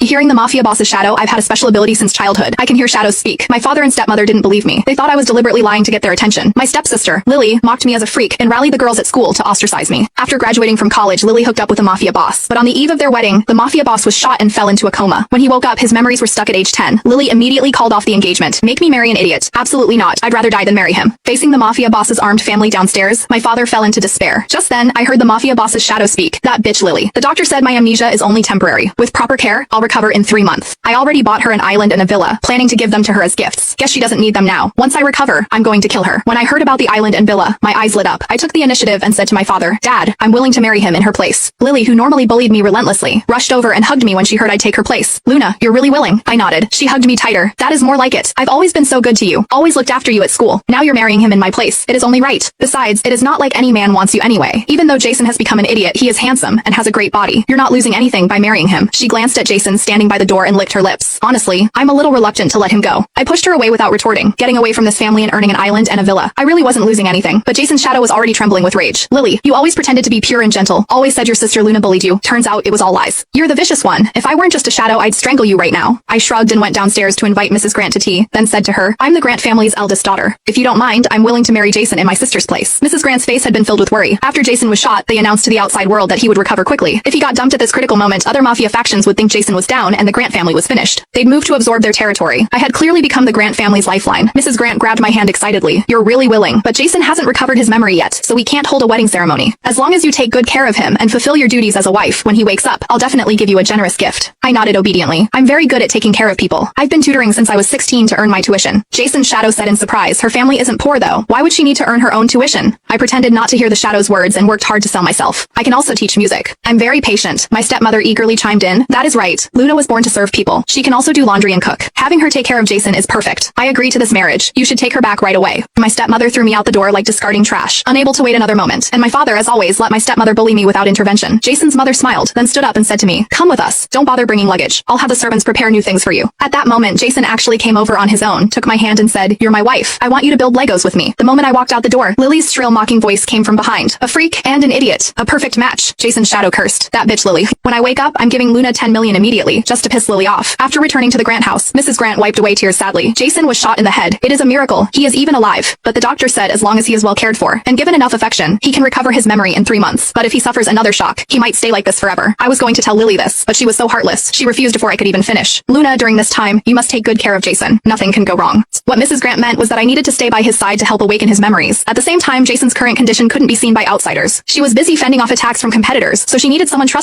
Hearing the mafia boss's shadow, I've had a special ability since childhood. I can hear shadows speak. My father and stepmother didn't believe me. They thought I was deliberately lying to get their attention. My stepsister, Lily, mocked me as a freak and rallied the girls at school to ostracize me. After graduating from college, Lily hooked up with a mafia boss. But on the eve of their wedding, the mafia boss was shot and fell into a coma. When he woke up, his memories were stuck at age 10. Lily immediately called off the engagement. Make me marry an idiot. Absolutely not. I'd rather die than marry him. Facing the mafia boss's armed family downstairs, my father fell into despair. Just then, I heard the mafia boss's shadow speak. That bitch Lily. The doctor said my amnesia is only temporary. With proper care, I'll recover in 3 months. I already bought her an island and a villa, planning to give them to her as gifts. Guess she doesn't need them now. Once I recover, I'm going to kill her. When I heard about the island and villa, my eyes lit up. I took the initiative and said to my father, Dad, I'm willing to marry him in her place. Lily, who normally bullied me relentlessly, rushed over and hugged me when she heard I'd take her place. Luna, you're really willing. I nodded. She hugged me tighter. That is more like it. I've always been so good to you. Always looked after you at school. Now you're marrying him in my place. It is only right. Besides, it is not like any man wants you anyway. Even though Jason has become an idiot, he is handsome and has a great body. You're not losing anything by marrying him. She glanced at Jason standing by the door and licked her lips. Honestly, I'm a little reluctant to let him go. I pushed her away without retorting, getting away from this family and earning an island and a villa. I really wasn't losing anything, but Jason's shadow was already trembling with rage. Lily, you always pretended to be pure and gentle. Always said your sister Luna bullied you. Turns out it was all lies. You're the vicious one. If I weren't just a shadow, I'd strangle you right now. I shrugged and went downstairs to invite Mrs. Grant to tea, then said to her, I'm the Grant family's eldest daughter. If you don't mind, I'm willing to marry Jason in my sister's place. Mrs. Grant's face had been filled with worry. After Jason was shot, they announced to the outside world that he would recover quickly. If he got dumped at this critical moment, other mafia factions would think Jason was down and the Grant family was finished. They'd move to absorb their territory. I had clearly become the Grant family's lifeline. Mrs. Grant grabbed my hand excitedly. You're really willing, but Jason hasn't recovered his memory yet, so we can't hold a wedding ceremony. As long as you take good care of him and fulfill your duties as a wife, when he wakes up, I'll definitely give you a generous gift. I nodded obediently. I'm very good at taking care of people. I've been tutoring since I was 16 to earn my tuition. Jason's shadow said in surprise, her family isn't poor though. Why would she need to earn her own tuition? I pretended not to hear the shadow's words and worked hard to sell myself. I can also teach music. I'm very patient. My stepmother eagerly chimed in. That is right. Luna was born to serve people. She can also do laundry and cook. Having her take care of Jason is perfect. I agree to this marriage. You should take her back right away. My stepmother threw me out the door like discarding trash, unable to wait another moment. And my father, as always, let my stepmother bully me without intervention. Jason's mother smiled, then stood up and said to me, come with us. Don't bother bringing luggage. I'll have the servants prepare new things for you. At that moment, Jason actually came over on his own, took my hand and said, you're my wife. I want you to build Legos with me. The moment I walked out the door, Lily's shrill mocking voice came from behind. A freak and an idiot. A perfect match. Jason's shadow cursed. That bitch Lily. When I wake up, I'm giving Luna 10 million immediately, just to piss Lily off. After returning to the Grant house, Mrs. Grant wiped away tears sadly. Jason was shot in the head. It is a miracle. He is even alive. But the doctor said as long as he is well cared for and given enough affection, he can recover his memory in 3 months. But if he suffers another shock, he might stay like this forever. I was going to tell Lily this, but she was so heartless. She refused before I could even finish. Luna, during this time, you must take good care of Jason. Nothing can go wrong. What Mrs. Grant meant was that I needed to stay by his side to help awaken his memories. At the same time, Jason's current condition couldn't be seen by outsiders. She was busy fending off attacks from competitors, so she needed someone trustworthy.